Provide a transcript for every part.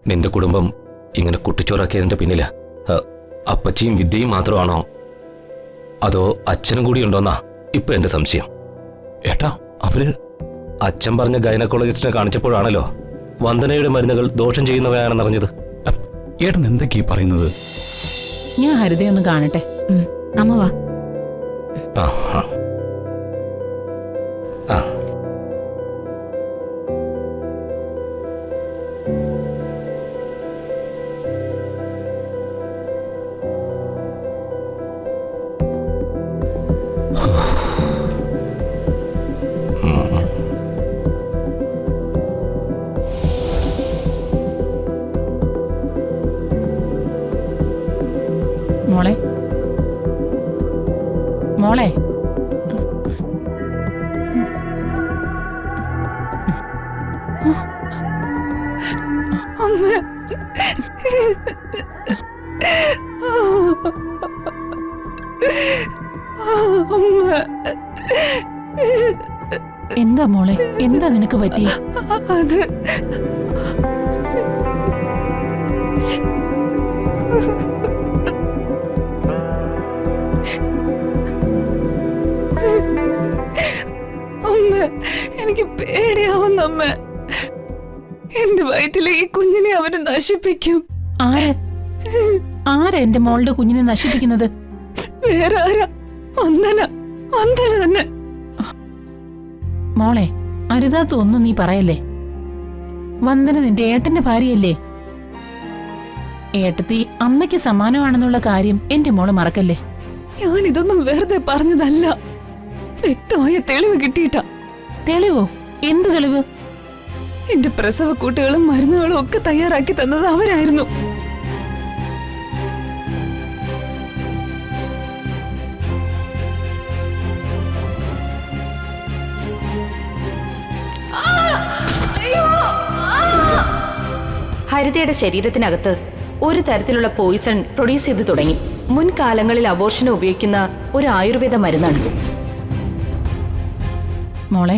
നിന്റെ കുടുംബം ഇങ്ങനെ കുട്ടിച്ചോറാക്കിയതിന്റെ പിന്നില് അപ്പച്ചിയും വിദ്യയും മാത്രമാണോ അതോ അച്ഛനും കൂടി ഉണ്ടോന്നാ ഇപ്പൊ എന്റെ സംശയം. ഏട്ടാ, അവര് അച്ഛൻ പറഞ്ഞ ഗൈനക്കോളജിസ്റ്റിനെ കാണിച്ചപ്പോഴാണല്ലോ വന്ദനയുടെ മരുന്നുകൾ ദോഷം ചെയ്യുന്നവയാണെന്നറിഞ്ഞത്. ഏട്ടൻ എന്തൊക്കെയാ പറയുന്നത്? ഞാൻ ഹരിതയൊന്ന് കാണട്ടെ. അമ്മ വാ. ആ ആ ആ മോളെ മോളെ എന്താ മോളെ, എന്താ നിനക്ക് പറ്റി? അത് അമ്മ, എനിക്ക് പേടിയാവുന്ന അമ്മ. എന്റെ വയറ്റിലെ ഈ കുഞ്ഞിനെ അവര് നശിപ്പിക്കും. ആരാ എന്റെ മോളുടെ കുഞ്ഞിനെ നശിപ്പിക്കുന്നത്? വേറെ ആരാ? വന്ദന തന്നെ. മോളെ, അരുതാത്തൊന്നും നീ പറയല്ലേ. വന്ദന നിന്റെ ഏട്ടന്റെ ഭാര്യയല്ലേ? ഏട്ടത്തി അമ്മയ്ക്ക് സമാനമാണെന്നുള്ള കാര്യം എന്റെ മോള് മറക്കല്ലേ. ഞാനിതൊന്നും വെറുതെ പറഞ്ഞതല്ല, വ്യക്തമായ തെളിവ് കിട്ടിയിട്ടാ. തെളിവോ? എന്ത് തെളിവ്? എന്റെ പ്രസവക്കൂട്ടുകളും മരുന്നുകളും ഒക്കെ തയ്യാറാക്കി തന്നത് അവരായിരുന്നു. ഹരിതയുടെ ശരീരത്തിനകത്ത് ഒരു തരത്തിലുള്ള പോയിസൺ പ്രൊഡ്യൂസ് ചെയ്ത് തുടങ്ങി. മുൻകാലങ്ങളിൽ അബോർഷന് ഉപയോഗിക്കുന്ന ഒരു ആയുർവേദ മരുന്നാണിത്. മോളെ,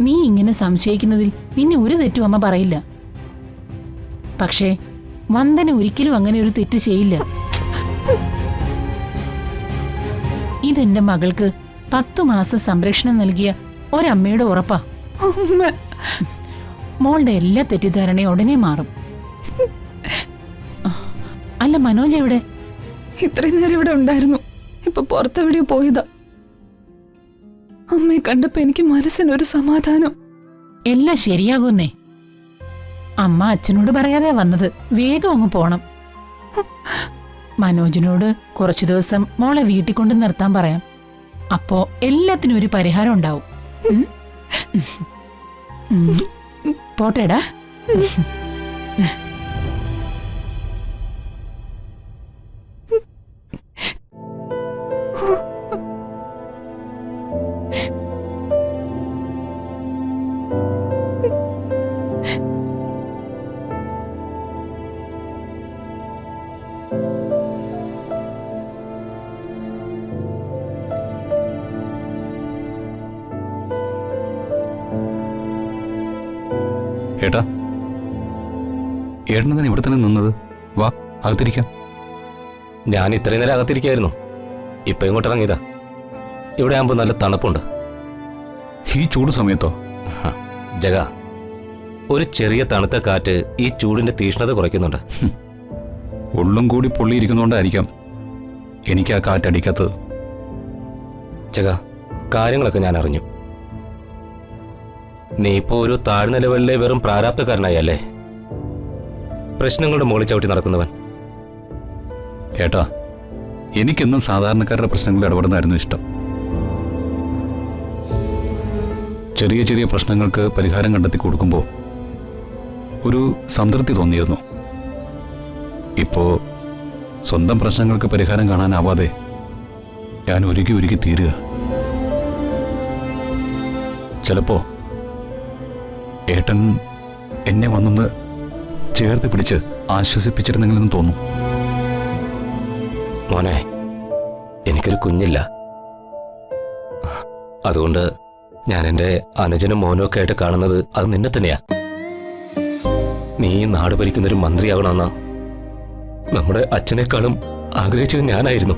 നീ ഇങ്ങനെ സംശയിക്കുന്നതിൽ നിന്നെ ഒരു തെറ്റും അമ്മ പറയില്ല. പക്ഷേ വന്ദന ഒരിക്കലും അങ്ങനെ ഒരു തെറ്റ് ചെയ്യില്ല. ഇതെന്റെ മകൾക്ക് 10 മാസം സംരക്ഷണം നൽകിയ ഒരമ്മയുടെ ഉറപ്പാ. മോളുടെ എല്ലാ തെറ്റിദ്ധാരണയും ഉടനെ മാറും. അല്ല, മനോജ് എവിടെ? ഇത്രയും നേരം ഇവിടെ ഉണ്ടായിരുന്നു, ഇപ്പൊ പുറത്തെവിടെയോ പോയതാ. അമ്മയെ കണ്ടപ്പോ എനിക്ക് മനസ്സിനൊരു സമാധാനം. എല്ലാം ശരിയാകുന്നേ. അമ്മ അച്ഛനോട് പറയാതെ വന്നത്. വേഗം അങ്ങ് പോണം. മനോജിനോട് കുറച്ചു ദിവസം മോളെ വീട്ടിൽ കൊണ്ട് നിർത്താൻ പറയാം. അപ്പോ എല്ലാത്തിനും ഒരു പരിഹാരം ഉണ്ടാവും. പോട്ടേടാ. ഏട്ടാ, ഏട്ടൻ തന്നെ ഇവിടെ തന്നെ നിന്നത്? വാ, അകത്തിരിക്കാം. ഞാൻ ഇത്രയും നേരം അകത്തിരിക്കായിരുന്നു, ഇപ്പൊ ഇങ്ങോട്ട് ഇറങ്ങിയതാ. ഇവിടെ ആകുമ്പോ നല്ല തണുപ്പുണ്ട്. ഈ ചൂട് സമയത്തോ? ജഗ, ഒരു ചെറിയ തണുത്ത കാറ്റ് ഈ ചൂടിന്റെ തീഷ്ണത കുറയ്ക്കുന്നുണ്ട്. ഉള്ളും കൂടി പൊള്ളിയിരിക്കുന്നോണ്ടായിരിക്കാം എനിക്ക് ആ കാറ്റടിക്കാത്തത്. ജഗ, കാര്യങ്ങളൊക്കെ ഞാൻ അറിഞ്ഞു. നീ ഇപ്പോ ഒരു താഴ്ന്ന ലെവലിലെ വെറും പ്രാരാബ്ധക്കാരനായി അല്ലേ? പ്രശ്നങ്ങളുടെ മുകളിൽ ചവിട്ടി നടക്കുന്നവൻ. ഏട്ടാ, എനിക്കെന്നും സാധാരണക്കാരുടെ പ്രശ്നങ്ങളിൽ ഇടപെടുന്നതായിരുന്നു ഇഷ്ടം. ചെറിയ ചെറിയ പ്രശ്നങ്ങൾക്ക് പരിഹാരം കണ്ടെത്തി കൊടുക്കുമ്പോൾ ഒരു സംതൃപ്തി തോന്നിയിരുന്നു. ഇപ്പോ സ്വന്തം പ്രശ്നങ്ങൾക്ക് പരിഹാരം കാണാനാവാതെ ഞാൻ ഒരുക്കി തീരുക. ചിലപ്പോ ഏട്ടൻ എന്നെ വന്നൊന്ന് ചേർത്ത് പിടിച്ച് ആശ്വസിപ്പിച്ചിരുന്നെങ്കിലെന്ന് തോന്നും. മോനെ, എനിക്കൊരു കുഞ്ഞില്ല. അതുകൊണ്ട് ഞാൻ എൻ്റെ അനുജനും മോനും ഒക്കെ ആയിട്ട് കാണുന്നത് അത് നിന്നെ തന്നെയാ. നീ ഈ നാട് ഭരിക്കുന്നൊരു മന്ത്രിയാകണമെന്ന് നമ്മുടെ അച്ഛനേക്കാളും ആഗ്രഹിച്ചത് ഞാനായിരുന്നു.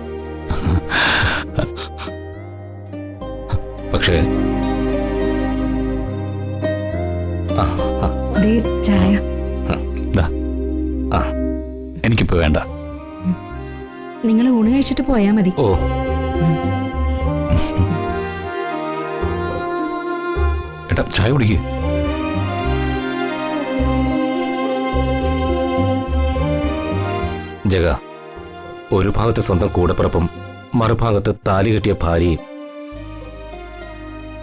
പക്ഷേ ചായ ദാ, എനിക്കിപ്പോ വേണ്ട. നിങ്ങൾ ഊണ് കഴിച്ചിട്ട് പോയാ മതി. ഓ, ഏട്ടാ ചായ കുടിക്കേ. ജഗ, ഒരു ഭാഗത്ത് സ്വന്തം കൂടപ്പിറപ്പും മറുഭാഗത്ത് താലി കെട്ടിയ ഭാര്യയും.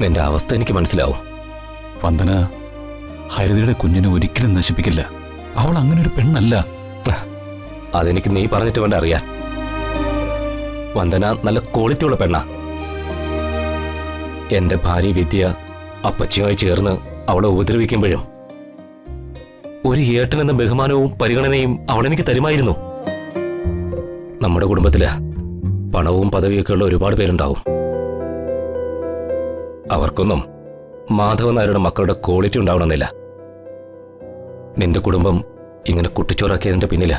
നിന്റെ അവസ്ഥ എനിക്ക് മനസ്സിലാവും. വന്ദന ഹരിതയുടെ കുഞ്ഞിനെ ഒരിക്കലും നശിപ്പിക്കില്ല. അവൾ അങ്ങനെ ഒരു പെണ്ണല്ല. അതെനിക്ക് നീ പറഞ്ഞിട്ട് വേണ്ട അറിയാൻ. വന്ദന നല്ല ക്വാളിറ്റിയുള്ള പെണ്ണാ. എന്റെ ഭാര്യ വിദ്യ അപ്പച്ചിയുമായി ചേർന്ന് അവളെ ഉപദ്രവിക്കുമ്പോഴും ഒരു ഏട്ടൻ എന്ന ബഹുമാനവും പരിഗണനയും അവളെനിക്ക് തരുമായിരുന്നു. നമ്മുടെ കുടുംബത്തില് പണവും പദവിയൊക്കെ ഉള്ള ഒരുപാട് പേരുണ്ടാവും. അവർക്കൊന്നും മാധവൻ നായരുടെ മക്കളുടെ ക്വാളിറ്റി ഉണ്ടാവണമെന്നില്ല. നിന്റെ കുടുംബം ഇങ്ങനെ കുട്ടിച്ചോറാക്കിയതിന്റെ പിന്നില്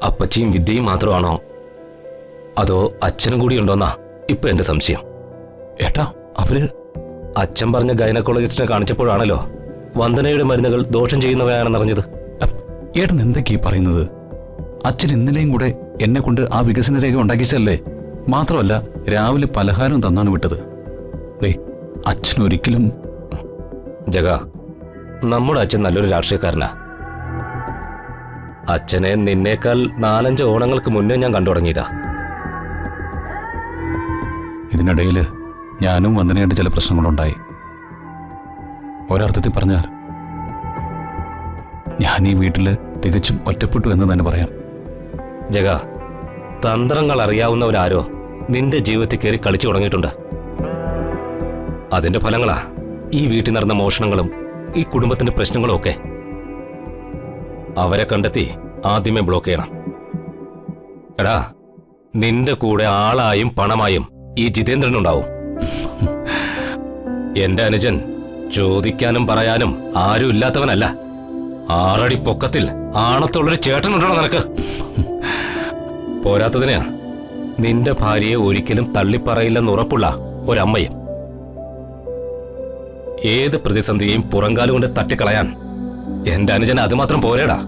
അപ്പച്ചിയും വിദ്യയും മാത്രമാണോ അതോ അച്ഛനും കൂടി ഉണ്ടോന്നാ ഇപ്പൊ എന്റെ സംശയം. ഏട്ടാ അവര് അച്ഛൻ പറഞ്ഞ ഗൈനക്കോളജിസ്റ്റിനെ കാണിച്ചപ്പോഴാണല്ലോ വന്ദനയുടെ മരുന്നുകൾ ദോഷം ചെയ്യുന്നവയാണെന്നറിഞ്ഞത്. ഏട്ടൻ എന്തൊക്കെയാ പറയുന്നത്? അച്ഛൻ ഇന്നലെയും കൂടെ എന്നെ കൊണ്ട് ആ വികസന രേഖ ഉണ്ടാക്കിച്ചല്ലേ. മാത്രമല്ല രാവിലെ പലഹാരം തന്നാണ് വിട്ടത്. അച്ഛൻ ഒരിക്കലും. ജഗ, നമ്മുടെ അച്ഛൻ നല്ലൊരു രാഷ്ട്രീയക്കാരനാ. അച്ഛനെ നിന്നേക്കാൾ 4-5 ഓണങ്ങൾക്ക് മുന്നേ ഞാൻ കണ്ടു തുടങ്ങിയതാ. ഇതിനിടയിൽ ഞാനും വന്ദനയായിട്ട് ചില പ്രശ്നങ്ങളുണ്ടായി. ഒരർത്ഥത്തിൽ പറഞ്ഞാൽ ഞാൻ ഈ വീട്ടില് തികച്ചും ഒറ്റപ്പെട്ടു എന്ന് തന്നെ പറയാം. ജഗ, തന്ത്രങ്ങൾ അറിയാവുന്നവരാരോ നിന്റെ ജീവിതത്തിൽ കയറി കളിച്ചു തുടങ്ങിയിട്ടുണ്ട്. അതിന്റെ ഫലങ്ങളാ ഈ വീട്ടിൽ നടന്ന മോഷണങ്ങളും ഈ കുടുംബത്തിന്റെ പ്രശ്നങ്ങളും ഒക്കെ. അവരെ കണ്ടെത്തി ആദ്യമേ ബ്ലോക്ക് ചെയ്യണം. എടാ, നിന്റെ കൂടെ ആളായും പണമായും ഈ ജിതേന്ദ്രനുണ്ടാവും. എന്റെ അനുജൻ ചോദിക്കാനും പറയാനും ആരും ഇല്ലാത്തവനല്ല. 6 അടി പൊക്കത്തിൽ ആണത്തുള്ളൊരു ചേട്ടനുണ്ടോ നിനക്ക്? പോരാത്തതിന് നിന്റെ ഭാര്യയെ ഒരിക്കലും തള്ളിപ്പറയില്ലെന്ന് ഉറപ്പുള്ള ഒരമ്മയും. ഏത് പ്രതിസന്ധിയെയും പുറങ്കാലം കൊണ്ട് തട്ടിക്കളയാൻ എന്റെ അനുജൻ അതുമാത്രം പോരേടാ.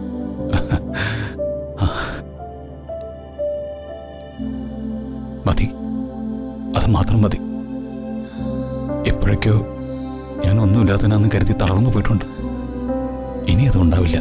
മതി, അത് മാത്രം മതി. എപ്പോഴൊക്കെയോ ഞാൻ ഒന്നുമില്ലാത്തതിനാന്ന് കരുതി തളർന്നു പോയിട്ടുണ്ട്. ഇനി അതുണ്ടാവില്ല.